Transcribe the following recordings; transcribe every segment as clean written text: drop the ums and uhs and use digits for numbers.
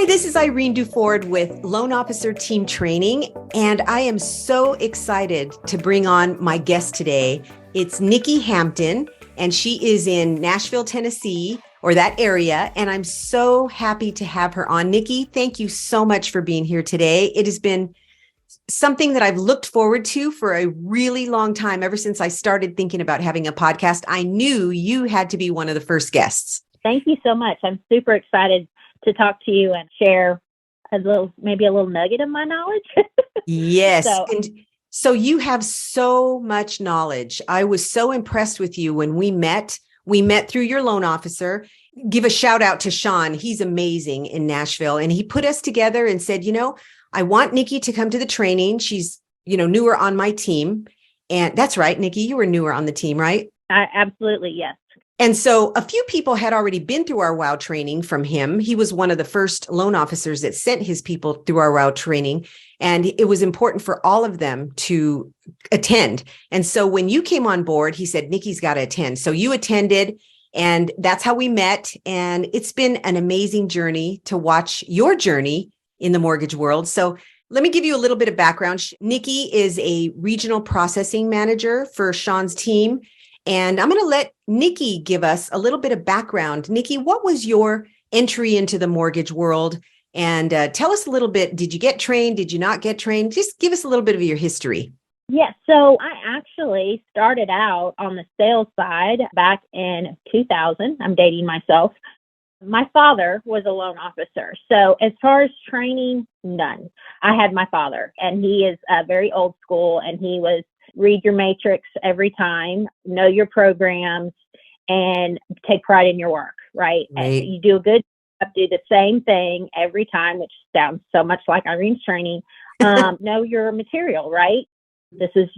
Hi, this is Irene Duford with Loan Officer Team Training, and I am so excited to bring on my guest today. It's Nikki Hampton, and she is in Nashville, Tennessee, or that area, and I'm so happy to have her on. Nikki, thank you so much for being here today. It has been something that I've looked forward to for a really long time. Ever since I started thinking about having a podcast, I knew you had to be one of the first guests. Thank you so much. I'm super excited to talk to you and share maybe a little nugget of my knowledge. Yes. And so you have so much knowledge. I was so impressed with you when we met. We met through your loan officer. Give a shout out to Shawn. He's amazing in Nashville. And he put us together and said, I want Nikki to come to the training. She's, newer on my team. And that's right, Nikki, you were newer on the team, right? Absolutely, yes. And so a few people had already been through our WOW training from him. He was one of the first loan officers that sent his people through our WOW training. And it was important for all of them to attend. And so when you came on board, he said, Nikki's got to attend. So you attended, and that's how we met. And it's been an amazing journey to watch your journey in the mortgage world. So let me give you a little bit of background. Nikki is a regional processing manager for Shawn's team. And I'm going to let Nikki give us a little bit of background. Nikki, what was your entry into the mortgage world? And tell us a little bit. Did you get trained? Did you not get trained? Just give us a little bit of your history. Yes. So I actually started out on the sales side back in 2000. I'm dating myself. My father was a loan officer. So as far as training, none. I had my father, and he is very old school, and he was read your matrix every time, know your programs, and take pride in your work, right? Right. You do a good job, do the same thing every time, which sounds so much like Irene's training. Know your material, right? This is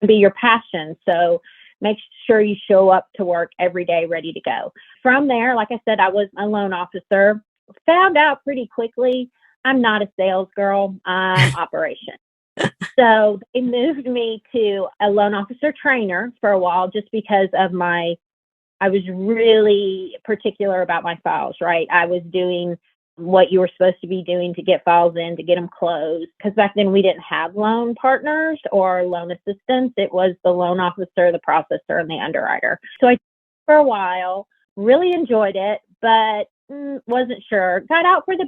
to be your passion. So make sure you show up to work every day ready to go. From there, like I said, I was a loan officer. Found out pretty quickly, I'm not a sales girl, I'm operation. So they moved me to a loan officer trainer for a while just because of I was really particular about my files, right? I was doing what you were supposed to be doing to get files in, to get them closed. Because back then we didn't have loan partners or loan assistants. It was the loan officer, the processor, and the underwriter. So I did it for a while, really enjoyed it, but wasn't sure. Got out of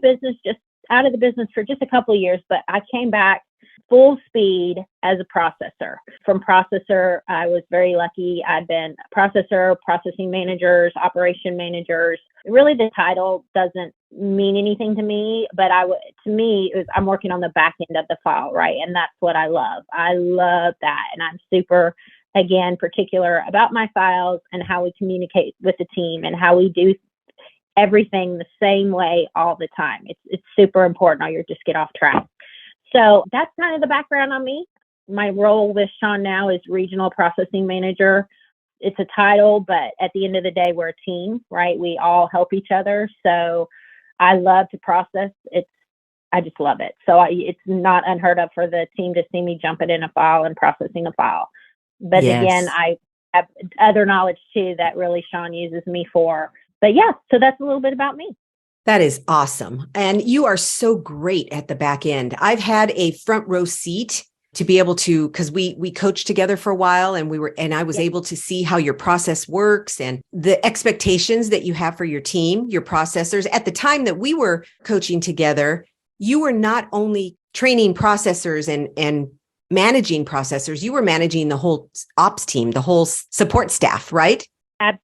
the business for just a couple of years, but I came back full speed as a processor. From processor, I was very lucky. I'd been processor, processing managers, operation managers. Really, the title doesn't mean anything to me, but I'm working on the back end of the file, right? And that's what I love. I love that. And I'm super, again, particular about my files and how we communicate with the team and how we do everything the same way all the time. It's super important, or you'll just get off track. So that's kind of the background on me. My role with Shawn now is regional processing manager. It's a title, but at the end of the day, we're a team, right? We all help each other. So I love to process. I just love it. So it's not unheard of for the team to see me jumping in a file and processing a file. But Yes. Again, I have other knowledge too that really Shawn uses me for. But yeah, so that's a little bit about me. That is awesome. And you are so great at the back end. I've had a front row seat to be able to, because we coached together for a while, and I was able to see how your process works and the expectations that you have for your team, your processors. At the time that we were coaching together, you were not only training processors and managing processors, you were managing the whole ops team, the whole support staff, right?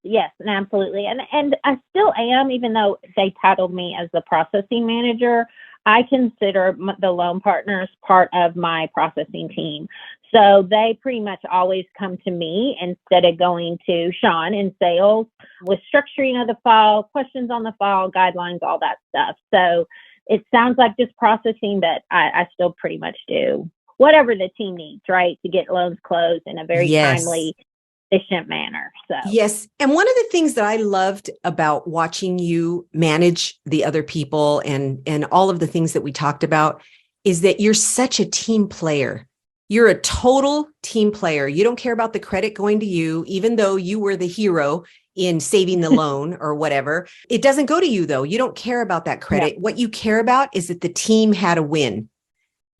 Yes, absolutely. And I still am, even though they titled me as the processing manager, I consider the loan partners part of my processing team. So they pretty much always come to me instead of going to Shawn in sales with structuring of the file, questions on the file, guidelines, all that stuff. So it sounds like just processing, but I still pretty much do whatever the team needs, right, to get loans closed in a very timely, efficient manner. So yes. And one of the things that I loved about watching you manage the other people and all of the things that we talked about is that you're such a team player. You're a total team player. You don't care about the credit going to you, even though you were the hero in saving the loan or whatever. It doesn't go to you though. You don't care about that credit. No. What you care about is that the team had a win.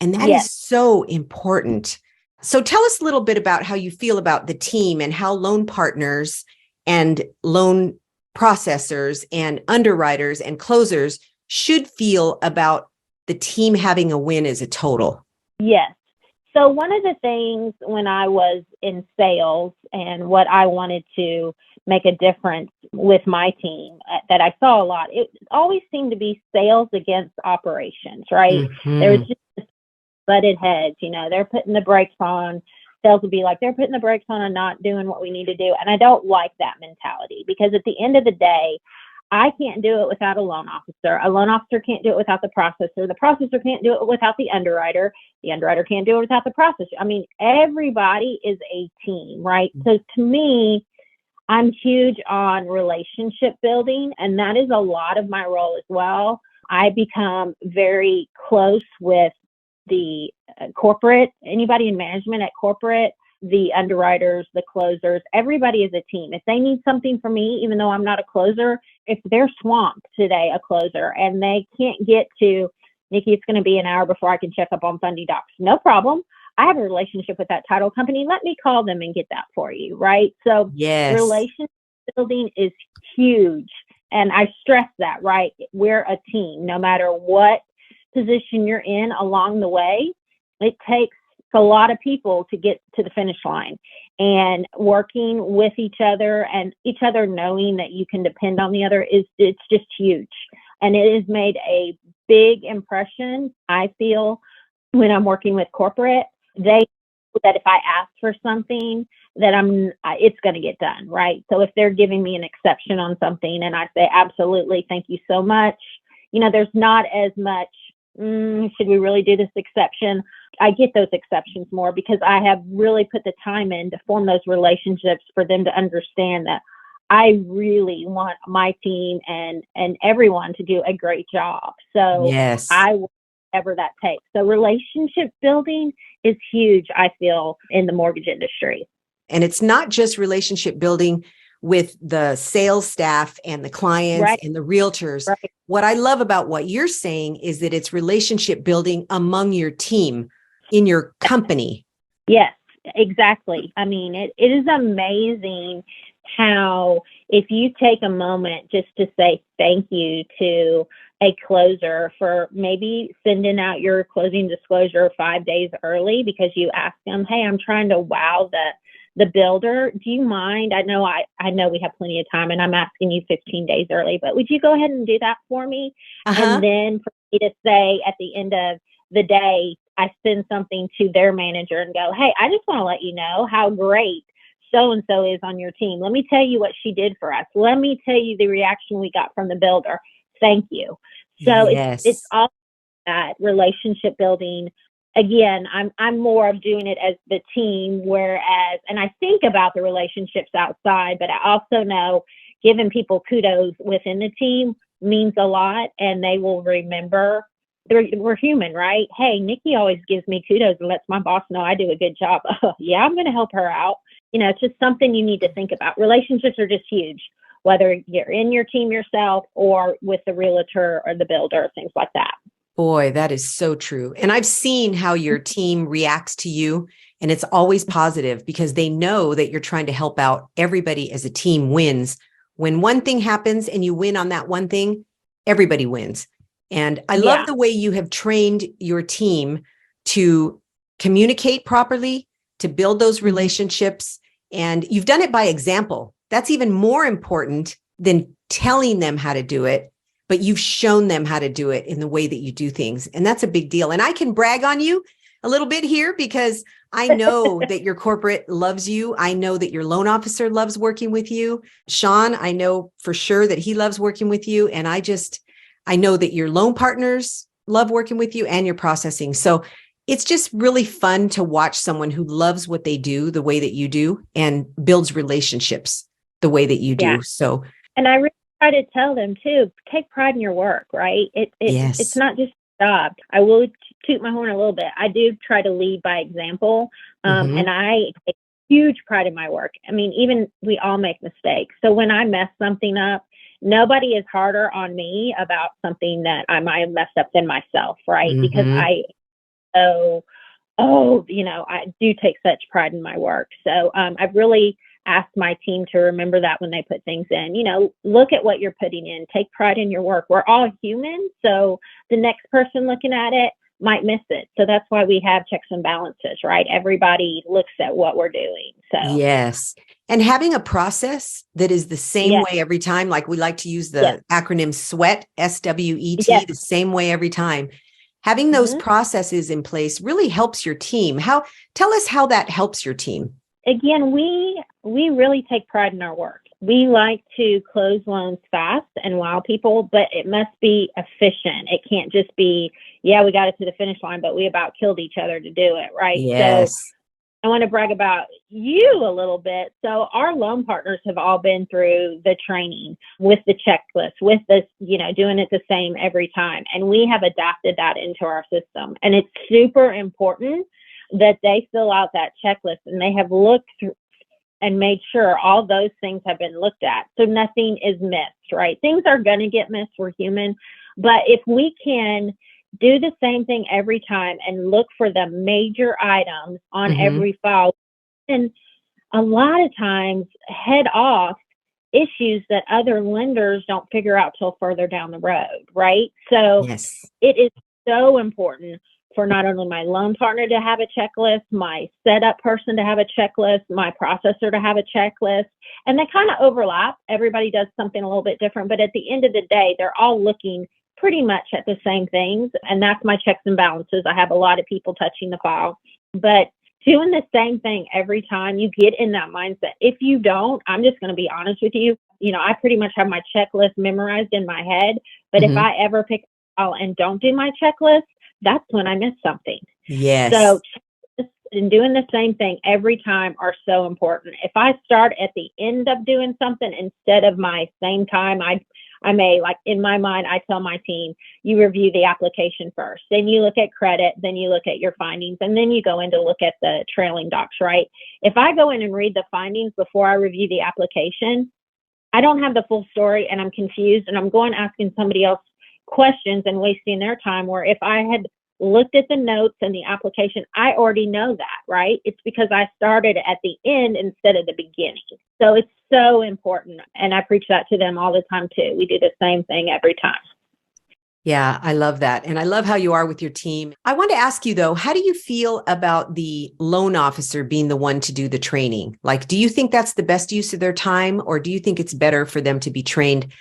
And that Yes. is so important. So tell us a little bit about how you feel about the team and how loan partners and loan processors and underwriters and closers should feel about the team having a win as a total. Yes. So one of the things when I was in sales and what I wanted to make a difference with my team that I saw a lot, it always seemed to be sales against operations, right? Mm-hmm. There was just butted heads, they're putting the brakes on. Sales would be like, they're putting the brakes on and not doing what we need to do. And I don't like that mentality, because at the end of the day, I can't do it without a loan officer. A loan officer can't do it without the processor. The processor can't do it without the underwriter. The underwriter can't do it without the processor. I mean, everybody is a team, right? So to me, I'm huge on relationship building, and that is a lot of my role as well. I become very close with the corporate, anybody in management at corporate, the underwriters, the closers, everybody is a team. If they need something from me, even though I'm not a closer, if they're swamped today, a closer, and they can't get to, Nikki, it's going to be an hour before I can check up on Fundy Docs. No problem. I have a relationship with that title company. Let me call them and get that for you, right? So yes, relationship building is huge. And I stress that, right? We're a team. No matter what position you're in along the way, it takes a lot of people to get to the finish line, and working with each other and each other knowing that you can depend on the other it's just huge. And it has made a big impression, I feel, when I'm working with corporate. They know that if I ask for something, that it's going to get done, right? So if they're giving me an exception on something and I say, absolutely, thank you so much, there's not as much, should we really do this exception? I get those exceptions more because I have really put the time in to form those relationships for them to understand that I really want my team and everyone to do a great job. So yes, I will, whatever that takes. So relationship building is huge, I feel, in the mortgage industry. And it's not just relationship building with the sales staff and the clients Right. and the realtors. Right. What I love about what you're saying is that it's relationship building among your team in your company. Yes, exactly. I mean, it is amazing how if you take a moment just to say thank you to a closer for maybe sending out your closing disclosure 5 days early because you asked them, hey, I'm trying to wow the builder. Do you mind? I know we have plenty of time and I'm asking you 15 days early, but would you go ahead and do that for me? And then for me to say at the end of the day, I send something to their manager and go, hey, I just want to let you know how great so-and-so is on your team. Let me tell you what she did for us. Let me tell you the reaction we got from the builder. Thank you. So yes. it's all that relationship building. Again, I'm more of doing it as the team, whereas, and I think about the relationships outside, but I also know giving people kudos within the team means a lot, and they will remember. We're human, right? Hey, Nikki always gives me kudos and lets my boss know I do a good job. Yeah, I'm going to help her out. It's just something you need to think about. Relationships are just huge, whether you're in your team yourself or with the realtor or the builder, things like that. Boy, that is so true. And I've seen how your team reacts to you, and it's always positive because they know that you're trying to help out. Everybody as a team wins. When one thing happens and you win on that one thing, everybody wins. And I love the way you have trained your team to communicate properly, to build those relationships. And you've done it by example. That's even more important than telling them how to do it, but you've shown them how to do it in the way that you do things. And that's a big deal. And I can brag on you a little bit here because I know that your corporate loves you. I know that your loan officer loves working with you. Shawn, I know for sure that he loves working with you. And I know that your loan partners love working with you and your processing. So it's just really fun to watch someone who loves what they do the way that you do and builds relationships the way that you do. Yeah. So, and I really try to tell them too, take pride in your work, right? yes. It's not just a job. I will toot my horn a little bit. I do try to lead by example. Mhm. And I take huge pride in my work. I mean, even we all make mistakes. So when I mess something up, nobody is harder on me about something that I might have messed up than myself, right? Because Mhm. I do take such pride in my work. So I've really asked my team to remember that when they put things in. Look at what you're putting in. Take pride in your work. We're all human, so the next person looking at it might miss it. So that's why we have checks and balances, right? Everybody looks at what we're doing. So Yes. And having a process that is the same yes, way every time, like we like to use yes, the acronym SWET, SWET, yes. the same way every time. Having those hmm processes in place really helps your team. Tell us how that helps your team. Again, we really take pride in our work. We like to close loans fast and wow people, but it must be efficient. It can't just be, yeah, we got it to the finish line, but we about killed each other to do it, right? So Yes. I want to brag about you a little bit. So our loan partners have all been through the training with the checklist, with this, doing it the same every time. And we have adapted that into our system. And it's super important that they fill out that checklist and they have looked through and made sure all those things have been looked at. So nothing is missed, right? Things are going to get missed. We're human. But if we can do the same thing every time and look for the major items on Hmm. every file, and a lot of times head off issues that other lenders don't figure out till further down the road, right? So Yes. it is so important for not only my loan partner to have a checklist, my setup person to have a checklist, my processor to have a checklist, and they kind of overlap. Everybody does something a little bit different, but at the end of the day, they're all looking pretty much at the same things, and that's my checks and balances. I have a lot of people touching the file, but doing the same thing every time, you get in that mindset. If you don't, I'm just going to be honest with you. I pretty much have my checklist memorized in my head, but if Hmm. I ever pick a file and don't do my checklist, that's when I miss something. Yes. So and doing the same thing every time are so important. If I start at the end of doing something instead of my same time, I may, like in my mind, I tell my team, you review the application first, then you look at credit, then you look at your findings, and then you go in to look at the trailing docs, right? If I go in and read the findings before I review the application, I don't have the full story and I'm confused and I'm going asking somebody else questions and wasting their time. Where if I had looked at the notes and the application, I already know that, right? It's because I started at the end instead of the beginning. So it's so important. And I preach that to them all the time too. We do the same thing every time. Yeah, I love that. And I love how you are with your team. I want to ask you though, how do you feel about the loan officer being the one to do the training? Like, do you think that's the best use of their time, or do you think it's better for them to be trained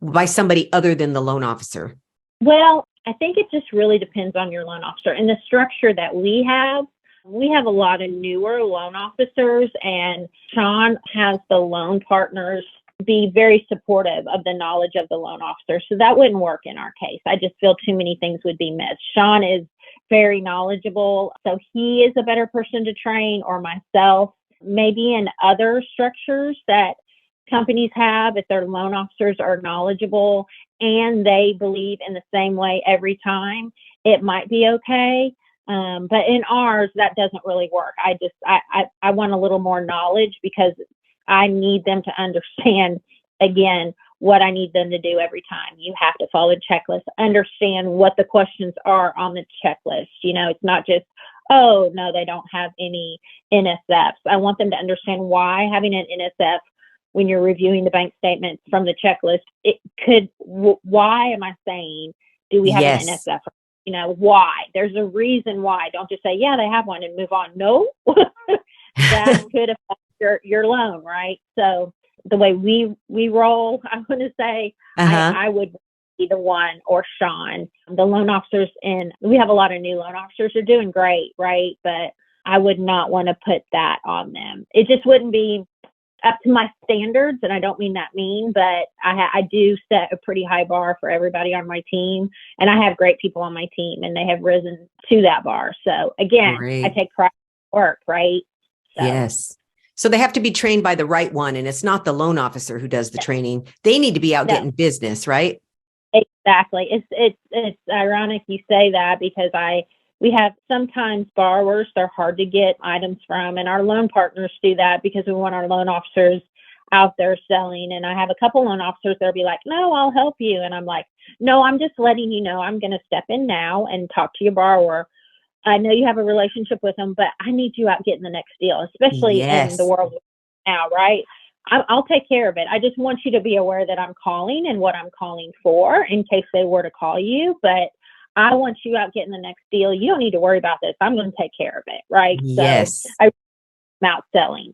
by somebody other than the loan officer? Well, I think it just really depends on your loan officer and the structure that we have. We have a lot of newer loan officers, and Shawn has the loan partners be very supportive of the knowledge of the loan officer. So that wouldn't work in our case. I just feel too many things would be missed. Shawn is very knowledgeable, so he is a better person to train, or myself. Maybe in other structures that companies have, if their loan officers are knowledgeable and they believe in the same way every time, it might be okay. But in ours, that doesn't really work. I want a little more knowledge because I need them to understand, again, what I need them to do every time. You have to follow the checklist, understand what the questions are on the checklist. It's not just, oh, no, they don't have any NSFs. I want them to understand why having an NSF when you're reviewing the bank statements from the checklist, why am I saying, do we have an Yes. NSF? Why? There's a reason why. Don't just say, yeah, they have one and move on. No, that could affect your loan, right? So the way we roll, I'm going to say, Uh-huh. I would be the one, or Shawn. The loan officers, and we have a lot of new loan officers who are doing great, right? But I would not want to put that on them. It just wouldn't be up to my standards, and I don't mean that mean, but I do set a pretty high bar for everybody on my team, and I have great people on my team, and they have risen to that bar. So again, I Great. take pride in work, right? So Yes. So they have to be trained by the right one, and it's not the loan officer who does the training. They need to be out no, getting business, right? exactly. It's ironic you say that, because I We have sometimes borrowers, they're hard to get items from, and our loan partners do that because we want our loan officers out there selling. And I have a couple loan officers that'll be like, no, I'll help you. And I'm like, no, I'm just letting you know I'm going to step in now and talk to your borrower. I know you have a relationship with them, but I need you out getting the next deal, especially in the world now, right? I'll take care of it. I just want you to be aware that I'm calling and what I'm calling for in case they were to call you. But I want you out getting the next deal. You don't need to worry about this. I'm going to take care of it, right? Yes. So I'm out selling.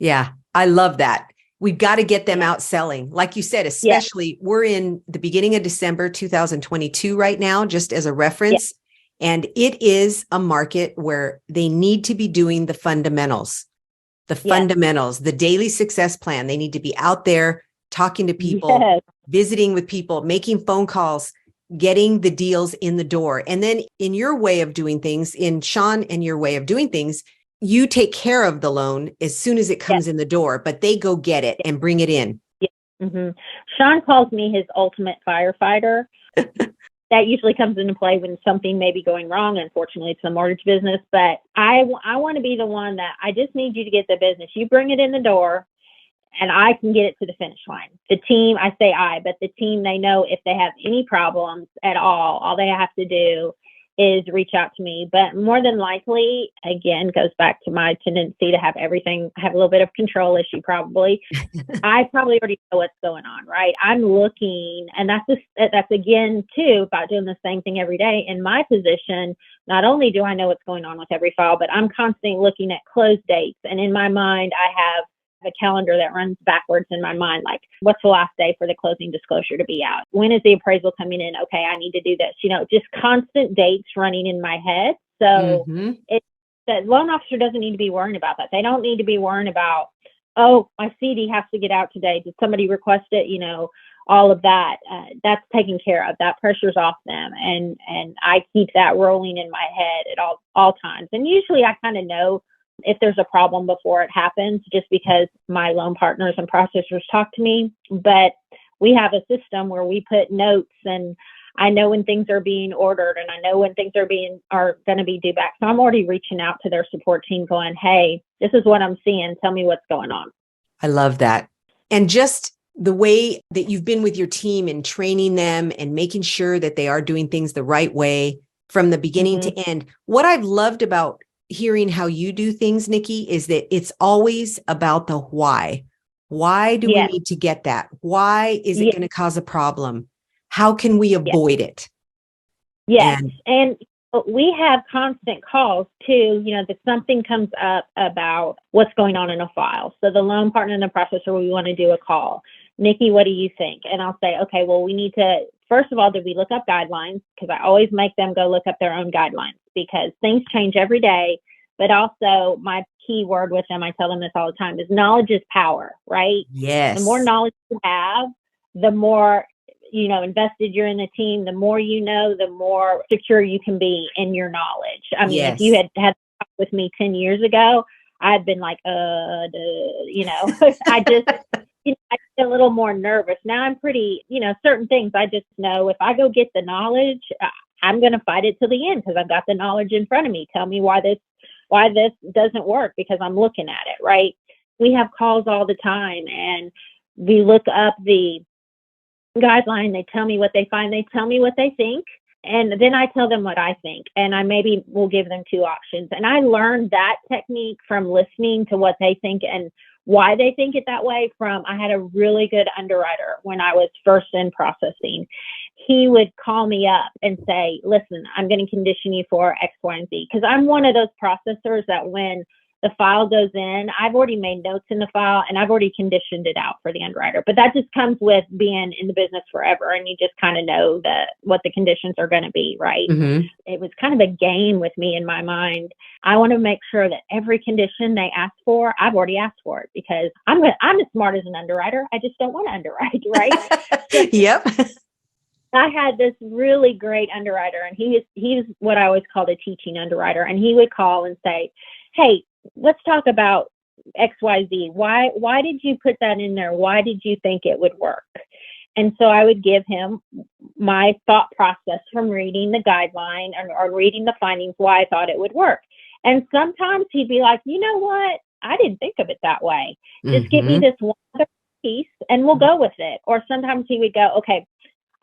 Yeah, I love that. We've got to get them out selling. Like you said, especially we're in the beginning of December 2022 right now, just as a reference. And it is a market where they need to be doing the fundamentals, the daily success plan. They need to be out there talking to people, visiting with people, making phone calls, getting the deals in the door. And then in your way of doing things, in Shawn and your way of doing things, you take care of the loan as soon as it comes in the door, but they go get it and bring it in. Shawn calls me his ultimate firefighter. That usually comes into play when something may be going wrong. Unfortunately, it's the mortgage business, but I want to be the one that I just need you to get the business. You bring it in the door and I can get it to the finish line. The team, I say but the team, they know if they have any problems at all they have to do is reach out to me. But more than likely, again, goes back to my tendency to have everything, have a little bit of control issue probably. I probably already know what's going on, right? I'm looking, and that's again, too, about doing the same thing every day. In my position, not only do I know what's going on with every file, but I'm constantly looking at close dates. And in my mind, I have a calendar that runs backwards in my mind, like what's the last day for the closing disclosure to be out? When is the appraisal coming in? Okay, I need to do this. Just constant dates running in my head. So the loan officer doesn't need to be worrying about that. They don't need to be worrying about, oh, my CD has to get out today. Did somebody request it? All of that. That's taken care of. That pressure's off them. And I keep that rolling in my head at all times. And usually I kind of know if there's a problem before it happens, just because my loan partners and processors talk to me. But we have a system where we put notes, and I know when things are being ordered, and I know when things are going to be due back. So I'm already reaching out to their support team going, hey, this is what I'm seeing. Tell me what's going on. I love that. And just the way that you've been with your team and training them and making sure that they are doing things the right way from the beginning to end. What I've loved about hearing how you do things, Nikki, is that it's always about the why. Why do we need to get that? Why is it going to cause a problem? How can we avoid it? And we have constant calls too, that something comes up about what's going on in a file. So the loan partner and the processor, we want to do a call. Nikki, what do you think? And I'll say, okay, well, we need to, first of all, did we look up guidelines? Because I always make them go look up their own guidelines, because things change every day. But also my key word with them, I tell them this all the time, is knowledge is power, right? Yes. The more knowledge you have, the more, invested you're in the team, the more you know, the more secure you can be in your knowledge. I mean, if you had talked with me 10 years ago, I'd been like, I just, I get a little more nervous. Now I'm pretty, certain things I just know if I go get the knowledge, I'm going to fight it to the end because I've got the knowledge in front of me. Tell me why this doesn't work, because I'm looking at it, right? We have calls all the time, and we look up the guideline. They tell me what they find. They tell me what they think. And then I tell them what I think, and I maybe will give them two options. And I learned that technique from listening to what they think and why they think it that way I had a really good underwriter when I was first in processing. He would call me up and say, listen, I'm going to condition you for X, Y, and Z. Because I'm one of those processors that when the file goes in, I've already made notes in the file and I've already conditioned it out for the underwriter. But that just comes with being in the business forever, and you just kind of know what the conditions are going to be, right? It was kind of a game with me in my mind. I want to make sure that every condition they ask for, I've already asked for it, because I'm as smart as an underwriter. I just don't want to underwrite, right? Yep. I had this really great underwriter, and he's what I always called a teaching underwriter. And he would call and say, hey, let's talk about XYZ. Why did you put that in there? Why did you think it would work? And so I would give him my thought process from reading the guideline or reading the findings, why I thought it would work. And sometimes he'd be like, you know what? I didn't think of it that way. Just give me this one other piece and we'll go with it. Or sometimes he would go, okay,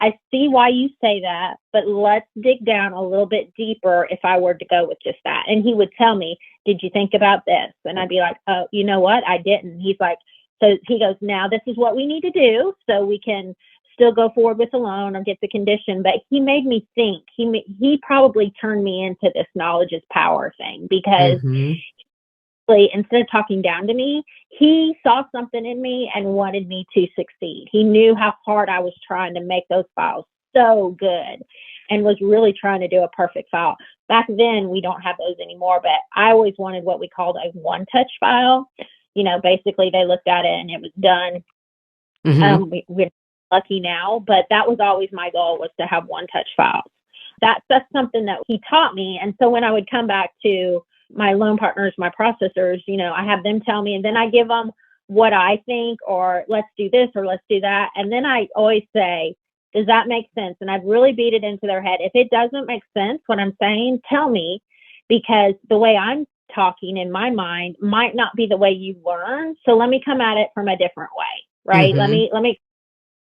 I see why you say that, but let's dig down a little bit deeper if I were to go with just that. And he would tell me, did you think about this? And I'd be like, oh, you know what? I didn't. He's like, so he goes, now this is what we need to do so we can still go forward with the loan or get the condition. But he made me think. He probably turned me into this knowledge is power thing, because instead of talking down to me, he saw something in me and wanted me to succeed. He knew how hard I was trying to make those files so good and was really trying to do a perfect file. Back then, we don't have those anymore, but I always wanted what we called a one-touch file. You know, basically they looked at it and it was done. We're lucky now, but that was always my goal, was to have one-touch files. That's something that he taught me. And so when I would come back to my loan partners, my processors, you know, I have them tell me, and then I give them what I think, or let's do this, or let's do that. And then I always say, does that make sense? And I've really beat it into their head. If it doesn't make sense, what I'm saying, tell me, because the way I'm talking in my mind might not be the way you learn. So let me come at it from a different way, right? Let me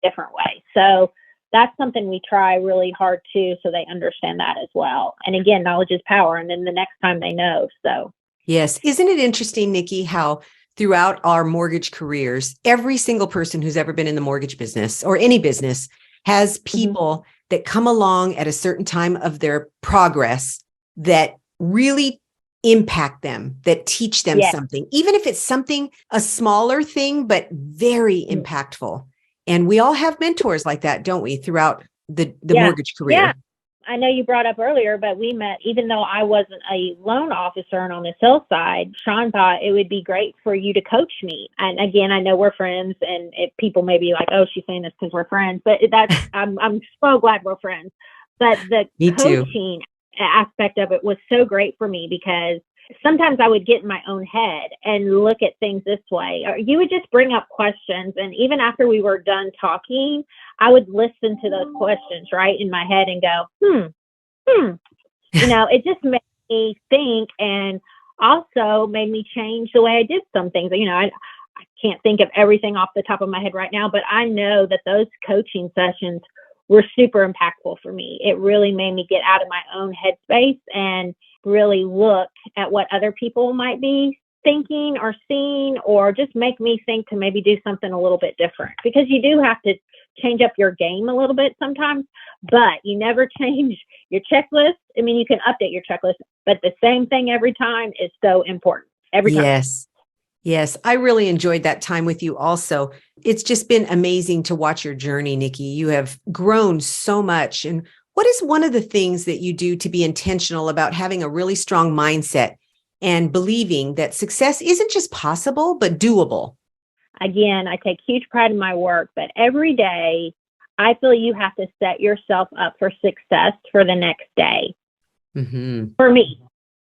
different way. So that's something we try really hard too, so they understand that as well. And again, knowledge is power. And then the next time they know. So yes. Isn't it interesting, Nikki, how throughout our mortgage careers, every single person who's ever been in the mortgage business or any business has people that come along at a certain time of their progress that really impact them, that teach them something, even if it's something, a smaller thing, but very impactful. And we all have mentors like that, don't we, throughout the mortgage career? Yeah. I know you brought up earlier, but we met, even though I wasn't a loan officer and on the sales side, Shawn thought it would be great for you to coach me. And again, I know we're friends, and people may be like, oh, she's saying this because we're friends, but I'm so glad we're friends. But the coaching aspect of it was so great for me, because sometimes I would get in my own head and look at things this way, or you would just bring up questions. And even after we were done talking, I would listen to those questions right in my head and go, you know, it just made me think, and also made me change the way I did some things. You know, I can't think of everything off the top of my head right now, but I know that those coaching sessions were super impactful for me. It really made me get out of my own headspace and really look at what other people might be thinking or seeing, or just make me think to maybe do something a little bit different, because you do have to change up your game a little bit sometimes, but you never change your checklist. I mean, you can update your checklist, but the same thing every time is so important. Every time. Yes. I really enjoyed that time with you also. It's just been amazing to watch your journey, Nikki. You have grown so much. And what is one of the things that you do to be intentional about having a really strong mindset and believing that success isn't just possible, but doable? Again, I take huge pride in my work, but every day I feel you have to set yourself up for success for the next day. For me.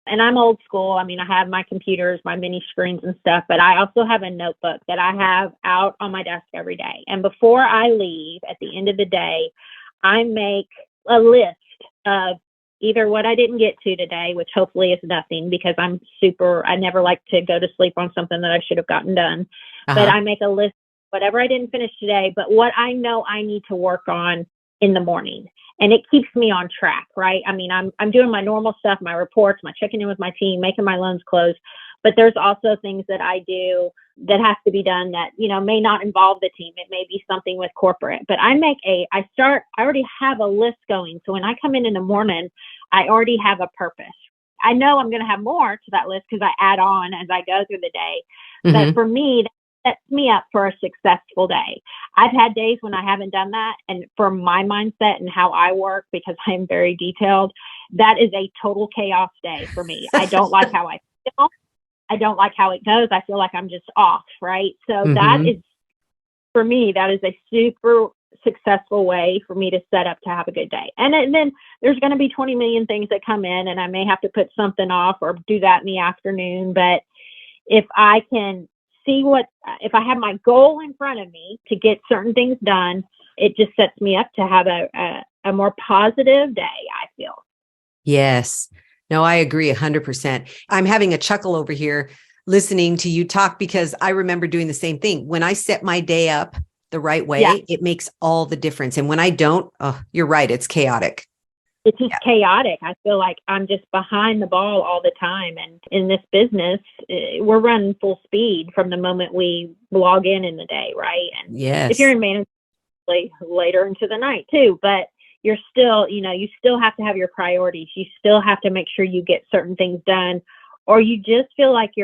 And I'm old school. I mean, I have my computers, my mini screens and stuff, but I also have a notebook that I have out on my desk every day. And before I leave, at the end of the day, I make a list of either what I didn't get to today, which hopefully is nothing, because I never like to go to sleep on something that I should have gotten done. But I make a list, whatever I didn't finish today, but what I know I need to work on in the morning. And it keeps me on track, right? I mean, I'm doing my normal stuff, my reports, my checking in with my team, making my loans close. But there's also things that I do that has to be done that, you know, may not involve the team. It may be something with corporate. But I already have a list going. So when I come in the morning, I already have a purpose. I know I'm going to have more to that list because I add on as I go through the day. But for me, that sets me up for a successful day. I've had days when I haven't done that. And for my mindset and how I work, because I'm very detailed, that is a total chaos day for me. I don't like how I feel. I don't like how it goes. I feel like I'm just off, right? So that is, for me, that is a super successful way for me to set up to have a good day. And then there's going to be 20 million things that come in, and I may have to put something off or do that in the afternoon. But if I can see if I have my goal in front of me to get certain things done, it just sets me up to have a more positive day, I feel. Yes. No, I agree 100%. I'm having a chuckle over here listening to you talk because I remember doing the same thing. When I set my day up the right way, it makes all the difference. And when I don't, oh, you're right, it's chaotic. It's just chaotic. I feel like I'm just behind the ball all the time. And in this business, we're running full speed from the moment we log in the day, right? And if you're in management, later into the night too, but you're still, you still have to have your priorities. You still have to make sure you get certain things done, or you just feel like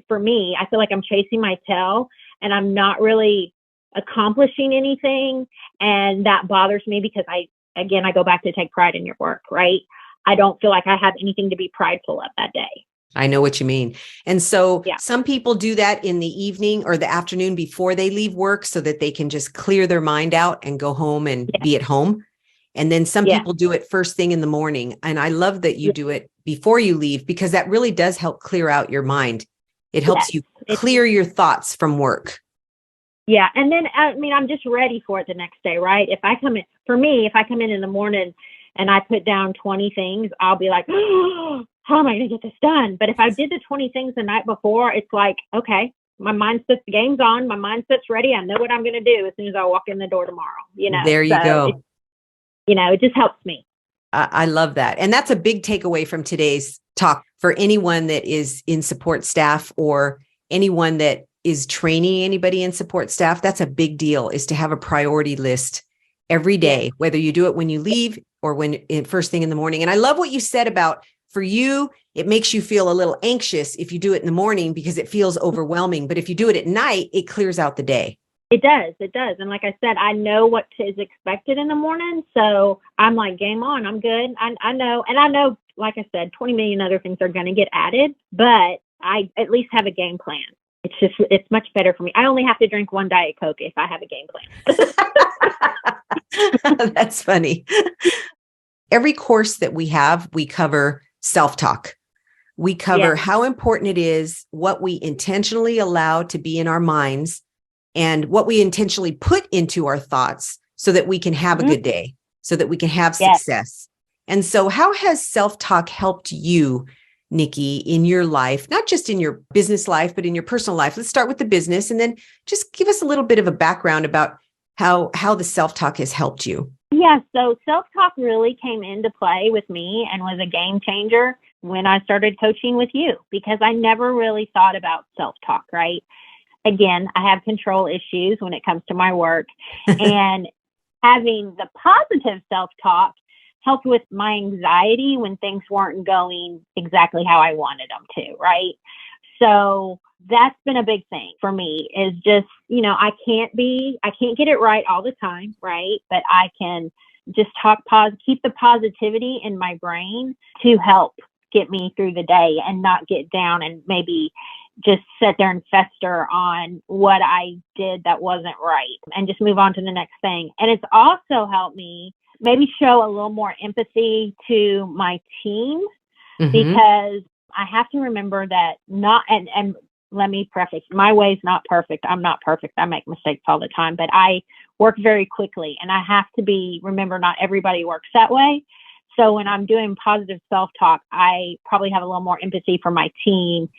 for me, I feel like I'm chasing my tail and I'm not really accomplishing anything. And that bothers me because I go back to take pride in your work, right? I don't feel like I have anything to be prideful of that day. I know what you mean. And so some people do that in the evening or the afternoon before they leave work so that they can just clear their mind out and go home and be at home. And then some people do it first thing in the morning. And I love that you do it before you leave, because that really does help clear out your mind. It helps you clear your thoughts from work. Yeah. And then, I'm just ready for it the next day, right? If I come in the morning and I put down 20 things, I'll be like, oh, how am I going to get this done? But if I did the 20 things the night before, it's like, okay, my mindset's, the game's on, my mindset's ready. I know what I'm going to do as soon as I walk in the door tomorrow, There you go. It just helps me. I love that. And that's a big takeaway from today's talk for anyone that is in support staff or anyone that is training anybody in support staff. That's a big deal, is to have a priority list every day, whether you do it when you leave or first thing in the morning. And I love what you said about, for you, it makes you feel a little anxious if you do it in the morning because it feels overwhelming. But if you do it at night, it clears out the day. It does. And like I said, I know what is expected in the morning. So I'm like, game on, I'm good. I know. And I know, like I said, 20 million other things are going to get added, but I at least have a game plan. It's much better for me. I only have to drink one Diet Coke if I have a game plan. That's funny. Every course that we have, we cover self-talk. We cover how important it is, what we intentionally allow to be in our minds, and what we intentionally put into our thoughts so that we can have a good day, so that we can have success. And so how has self-talk helped you, Nikki, in your life, not just in your business life, but in your personal life? Let's start with the business and then just give us a little bit of a background about how the self-talk has helped you. Yeah, so self-talk really came into play with me and was a game changer when I started coaching with you, because I never really thought about self-talk, right? Again, I have control issues when it comes to my work, and having the positive self-talk helped with my anxiety when things weren't going exactly how I wanted them to, right? So that's been a big thing for me, is just, I can't get it right all the time, right? But I can just keep the positivity in my brain to help get me through the day and not get down and maybe just sit there and fester on what I did that wasn't right and just move on to the next thing. And it's also helped me maybe show a little more empathy to my team, because I have to remember that and let me preface, my way is not perfect. I'm not perfect. I make mistakes all the time, but I work very quickly, and I have to remember not everybody works that way. So when I'm doing positive self-talk, I probably have a little more empathy for my team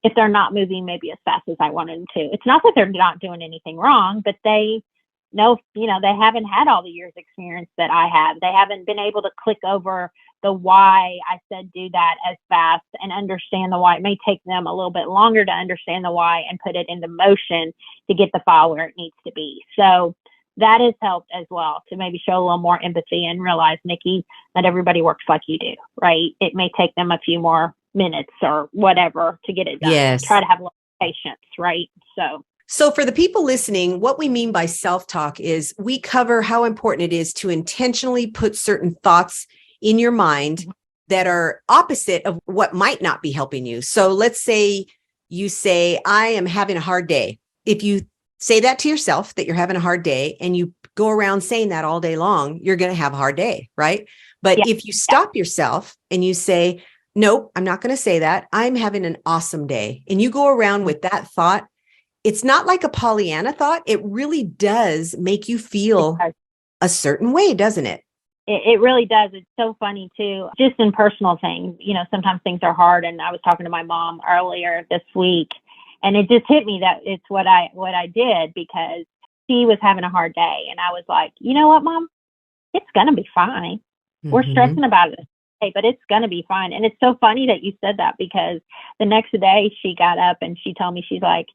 if they're not moving maybe as fast as I wanted them to. It's not that they're not doing anything wrong, but they know, they haven't had all the years experience that I have. They haven't been able to click over the why I said do that as fast and understand the why. It may take them a little bit longer to understand the why and put it into motion to get the file where it needs to be. So that has helped as well, to maybe show a little more empathy and realize, Nikki, not everybody works like you do, right? It may take them a few more minutes or whatever to get it done. Yes. Try to have a little patience, right? So for the people listening, what we mean by self-talk is we cover how important it is to intentionally put certain thoughts in your mind that are opposite of what might not be helping you. So let's say you say, I am having a hard day. If you say that to yourself, that you're having a hard day, and you go around saying that all day long, you're going to have a hard day, right? But if you stop yourself and you say, nope, I'm not going to say that, I'm having an awesome day, and you go around with that thought, it's not like a Pollyanna thought. It really does make you feel a certain way, doesn't it? It really does. It's so funny too, just in personal things. Sometimes things are hard. And I was talking to my mom earlier this week, and it just hit me that it's what I did, because she was having a hard day. And I was like, you know what, Mom? It's going to be fine. We're stressing about it, but it's going to be fine. And it's so funny that you said that, because the next day she got up and she told me, she's like,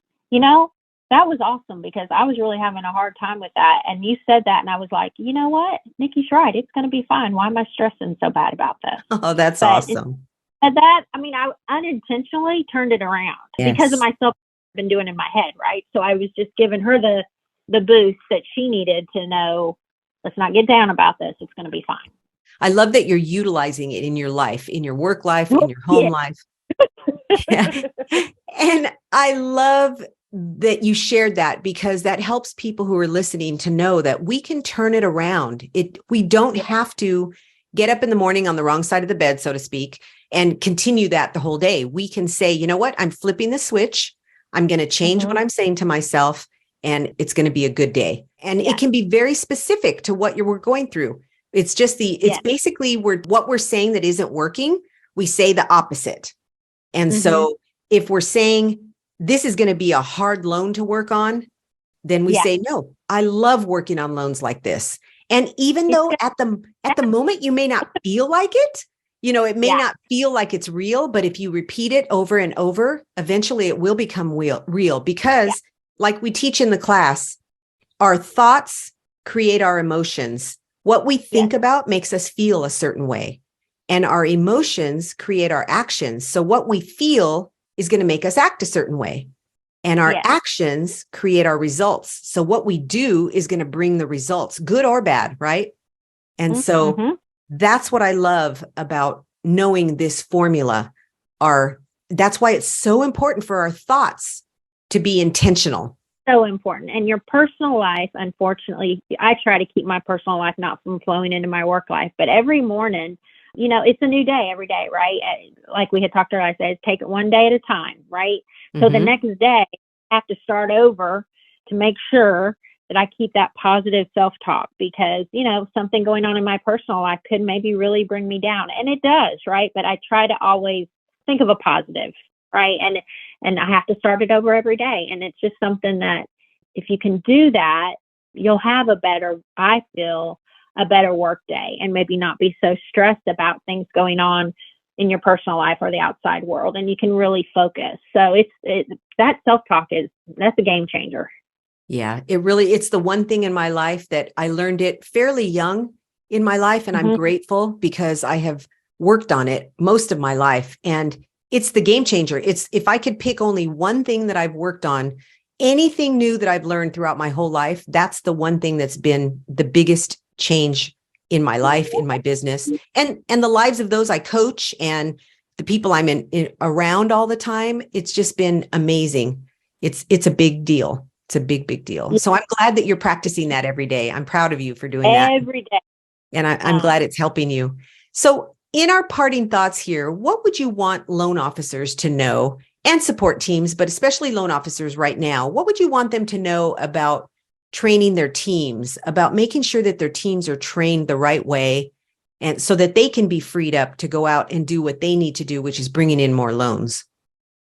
that was awesome, because I was really having a hard time with that. And you said that, and I was like, you know what? Nikki's right. It's going to be fine. Why am I stressing so bad about this? Oh, that's awesome. And I unintentionally turned it around because of myself. I've been doing in my head, right? So I was just giving her the boost that she needed to know, let's not get down about this. It's going to be fine. I love that you're utilizing it in your life, in your work life, in your home life. Yeah. And I love that you shared that, because that helps people who are listening to know that we can turn it around. We don't have to get up in the morning on the wrong side of the bed, so to speak, and continue that the whole day. We can say, you know what? I'm flipping the switch. I'm going to change what I'm saying to myself, and it's going to be a good day. And it can be very specific to what we're going through. It's just it's basically what we're saying that isn't working, we say the opposite. And so if we're saying this is going to be a hard loan to work on, then we say, no, I love working on loans like this. And even though at the moment you may not feel like it, it may not feel like it's real, but if you repeat it over and over, eventually it will become real, because like we teach in the class, our thoughts create our emotions. What we think about makes us feel a certain way, and our emotions create our actions. So what we feel is going to make us act a certain way, and our actions create our results. So what we do is going to bring the results, good or bad, right? And so that's what I love about knowing this formula. That's why it's so important for our thoughts to be intentional. So important. And your personal life, unfortunately, I try to keep my personal life not from flowing into my work life, but every morning, it's a new day every day, right? Like we had talked earlier, I said, take it one day at a time, right? So the next day, I have to start over to make sure that I keep that positive self-talk, because, something going on in my personal life could maybe really bring me down. And it does, right? But I try to always think of a positive, right? And I have to start it over every day. And it's just something that if you can do that, you'll have a better work day, and maybe not be so stressed about things going on in your personal life or the outside world. And you can really focus. So that self-talk that's a game changer. Yeah, it's the one thing in my life that I learned it fairly young in my life. And I'm grateful, because I have worked on it most of my life. And it's the game changer. If I could pick only one thing that I've worked on, anything new that I've learned throughout my whole life, that's the one thing that's been the biggest change in my life, in my business, and the lives of those I coach and the people I'm in around all the time. It's just been amazing. It's a big deal. It's a big, big deal. So I'm glad that you're practicing that every day. I'm proud of you for doing that every day. And I'm glad it's helping you. So in our parting thoughts here, what would you want loan officers to know, and support teams, but especially loan officers right now? What would you want them to know about training their teams, about making sure that their teams are trained the right way, and so that they can be freed up to go out and do what they need to do, which is bringing in more loans?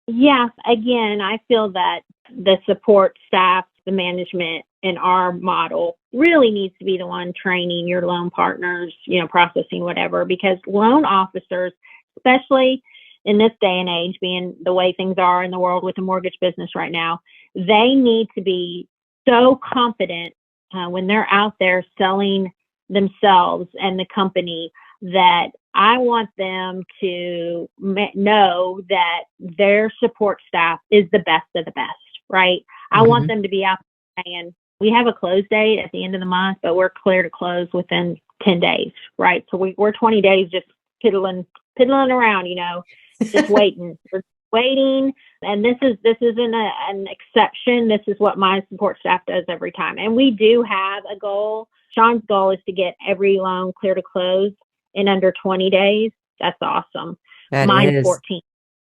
Yes. Again, I feel that the support staff, the management in our model really needs to be the one training your loan partners, processing whatever, because loan officers, especially in this day and age, being the way things are in the world with the mortgage business right now, they need to be so confident when they're out there selling themselves and the company, that I want them to know that their support staff is the best of the best, right? I want them to be out there saying, we have a close date at the end of the month, but we're clear to close within 10 days, right? So we're 20 days just piddling around, just waiting. We're waiting. And this isn't an exception. This is what my support staff does every time. And we do have a goal. Shawn's goal is to get every loan clear to close in under 20 days. That's awesome. Mine's 14.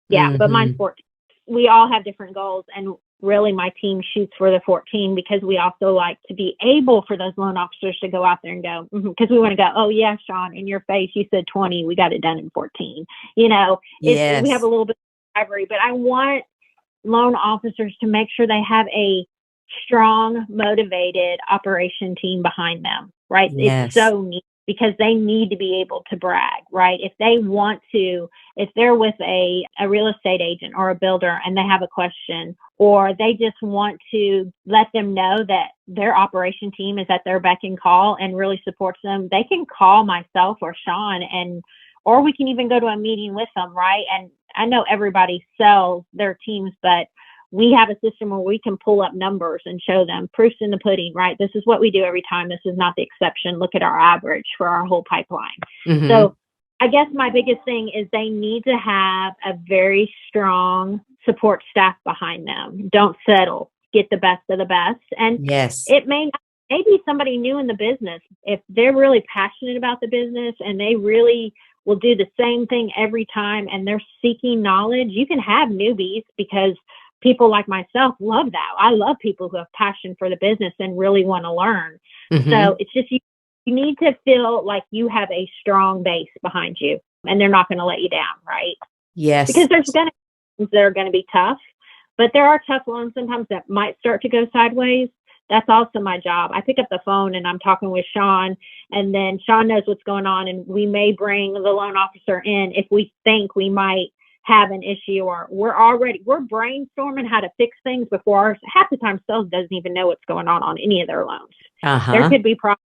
Yeah, but mine's 14. We all have different goals. And really my team shoots for the 14 because we also like to be able for those loan officers to go out there and go, because we want to go, oh yeah, Shawn, in your face, you said 20, we got it done in 14. We have Yes. a little bit of rivalry, but I want loan officers to make sure they have a strong, motivated operation team behind them, right? Yes. It's so neat because they need to be able to brag, right? If they're with a real estate agent or a builder and they have a question, or they just want to let them know that their operation team is at their beck and call and really supports them, they can call myself or Shawn, or we can even go to a meeting with them, right? And I know everybody sells their teams, but we have a system where we can pull up numbers and show them proofs in the pudding, right? This is what we do every time. This is not the exception. Look at our average for our whole pipeline. Mm-hmm. So I guess my biggest thing is they need to have a very strong support staff behind them. Don't settle. Get the best of the best. And yes, it may be somebody new in the business. If they're really passionate about the business and they really will do the same thing every time and they're seeking knowledge, you can have newbies because people like myself love that. I love people who have passion for the business and really want to learn. Mm-hmm. So it's just, you need to feel like you have a strong base behind you and they're not going to let you down, right? Yes. Because there's going to be things that are going to be tough, but there are tough loans sometimes that might start to go sideways. That's also my job. I pick up the phone and I'm talking with Shawn, and then Shawn knows what's going on, and we may bring the loan officer in if we think we might have an issue, or we're brainstorming how to fix things before half the time sales doesn't even know what's going on any of their loans. Uh-huh. There could be problems,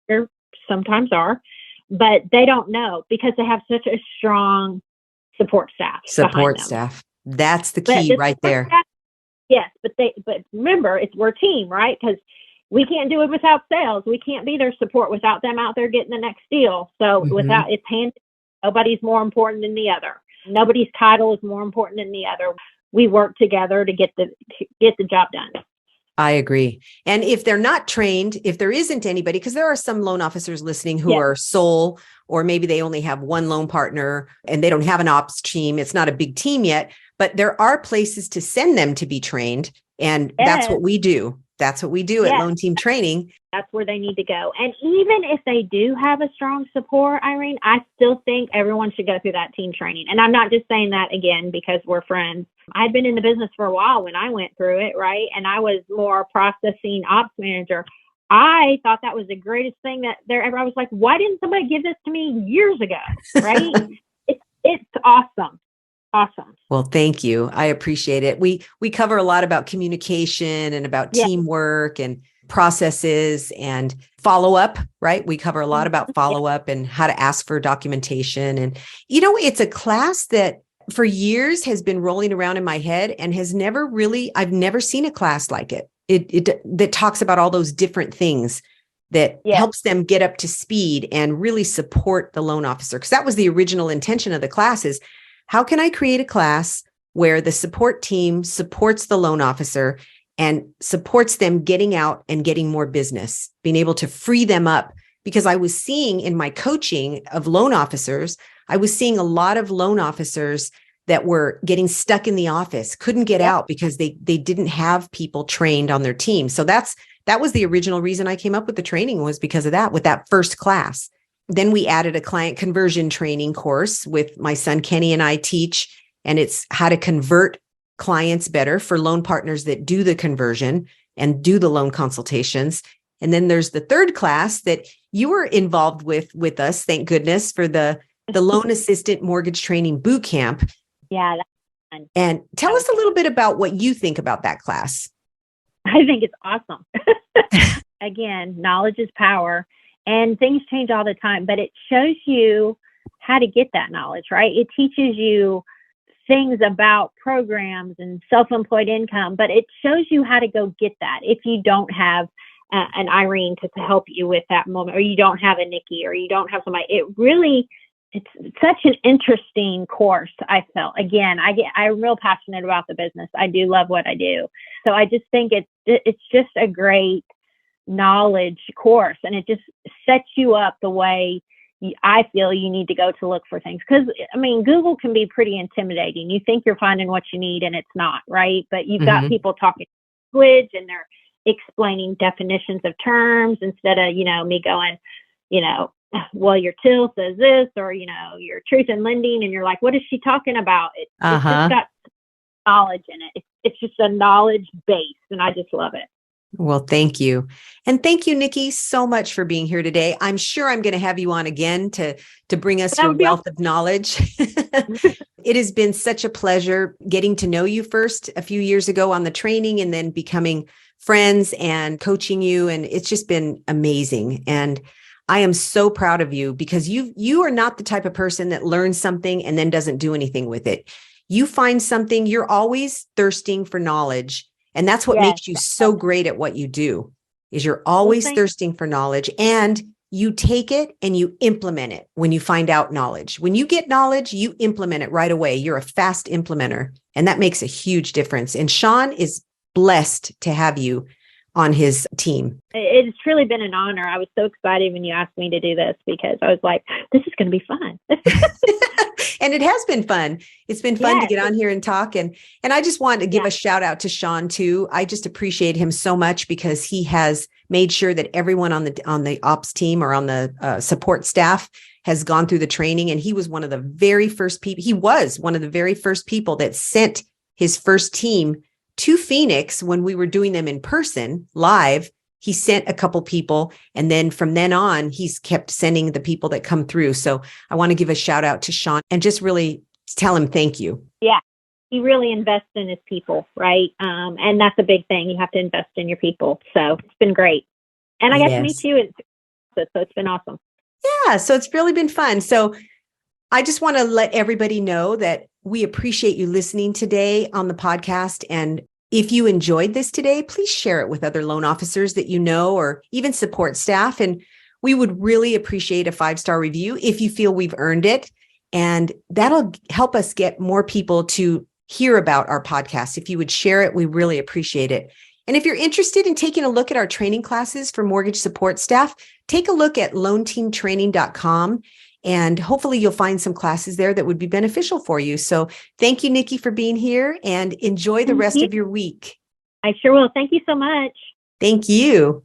there sometimes are, but they don't know because they have such a strong support staff. That's the key right there. Yes, but remember, we're a team, right? Because we can't do it without sales. We can't be their support without them out there getting the next deal. So Mm-hmm. nobody's more important than the other. Nobody's title is more important than the other. We work together to get the job done. I agree. And if they're not trained, if there isn't anybody, because there are some loan officers listening who are sole, or maybe they only have one loan partner and they don't have an ops team. It's not a big team yet, but there are places to send them to be trained. And that's what we do. That's what we do at Loan Team Training. That's where they need to go. And even if they do have a strong support, Irene, I still think everyone should go through that team training. And I'm not just saying that again because we're friends. I'd been in the business for a while when I went through it, right? And I was more processing ops manager. I thought that was the greatest thing that there ever. I was like, why didn't somebody give this to me years ago? Right? It's awesome. Awesome. Well, thank you. I appreciate it. We cover a lot about communication and about teamwork and processes and follow-up, right? We cover a lot about follow-up and how to ask for documentation. And, it's a class that for years has been rolling around in my head and I've never seen a class like it. That talks about all those different things that helps them get up to speed and really support the loan officer. Because that was the original intention of the class is, how can I create a class where the support team supports the loan officer and supports them getting out and getting more business, being able to free them up? Because I was seeing in my coaching of loan officers, I was seeing a lot of loan officers that were getting stuck in the office, couldn't get out because they didn't have people trained on their team. So that was the original reason I came up with the training, was because of that, with that first class. Then we added a client conversion training course with my son, Kenny, and I teach, and it's how to convert clients better for loan partners that do the conversion and do the loan consultations. And then there's the third class that you were involved with us, thank goodness, for the Loan Assistant Mortgage Training Boot Camp. Yeah. That's fun. And tell us a little bit about what you think about that class. I think it's awesome. Again, knowledge is power. And things change all the time, but it shows you how to get that knowledge, right? It teaches you things about programs and self-employed income, but it shows you how to go get that if you don't have an Irene to help you with that moment, or you don't have a Nikki, or you don't have somebody. It's such an interesting course. I felt, again, I'm real passionate about the business. I do love what I do. So I just think it's just a great knowledge course, and it just sets you up the way I feel you need to go to look for things. Because, I mean, Google can be pretty intimidating. You think you're finding what you need and it's not, right? But you've got people talking language and they're explaining definitions of terms instead of, me going, well, your till says this, or, your truth in lending. And you're like, what is she talking about? It's just got knowledge in it. It's just a knowledge base. And I just love it. Well, thank you. And thank you, Nikki, so much for being here today. I'm sure I'm going to have you on again to bring us your wealth of knowledge. It has been such a pleasure getting to know you first a few years ago on the training and then becoming friends and coaching you. And it's just been amazing. And I am so proud of you because you are not the type of person that learns something and then doesn't do anything with it. You find something, you're always thirsting for knowledge. And that's what makes you so great at what you do, is you're always thirsting for knowledge, and you take it and you implement it when you find out knowledge. When you get knowledge, you implement it right away. You're a fast implementer, and that makes a huge difference. And Shawn is blessed to have you on his team. It's truly been an honor. I was so excited when you asked me to do this because I was like, this is going to be fun. And it has been fun. It's been fun to get on here and talk. And I just want to give a shout out to Shawn too. I just appreciate him so much because he has made sure that everyone on the ops team or on the support staff has gone through the training. And he was one of the very first people. He was one of the very first people that sent his first team to Phoenix when we were doing them in person live. He sent a couple people, and then from then on, he's kept sending the people that come through. So I want to give a shout out to Shawn and just really tell him thank you. Yeah, he really invests in his people, right? And that's a big thing. You have to invest in your people. So it's been great. And I got to meet you. So it's been awesome. Yeah, so it's really been fun. So I just want to let everybody know that we appreciate you listening today on the podcast. And if you enjoyed this today, please share it with other loan officers that you know, or even support staff. And we would really appreciate a 5-star review if you feel we've earned it. And that'll help us get more people to hear about our podcast. If you would share it, we really appreciate it. And if you're interested in taking a look at our training classes for mortgage support staff, take a look at loanteamtraining.com. And hopefully you'll find some classes there that would be beneficial for you. So thank you, Nikki, for being here, and enjoy the rest of your week. I sure will. Thank you so much. Thank you.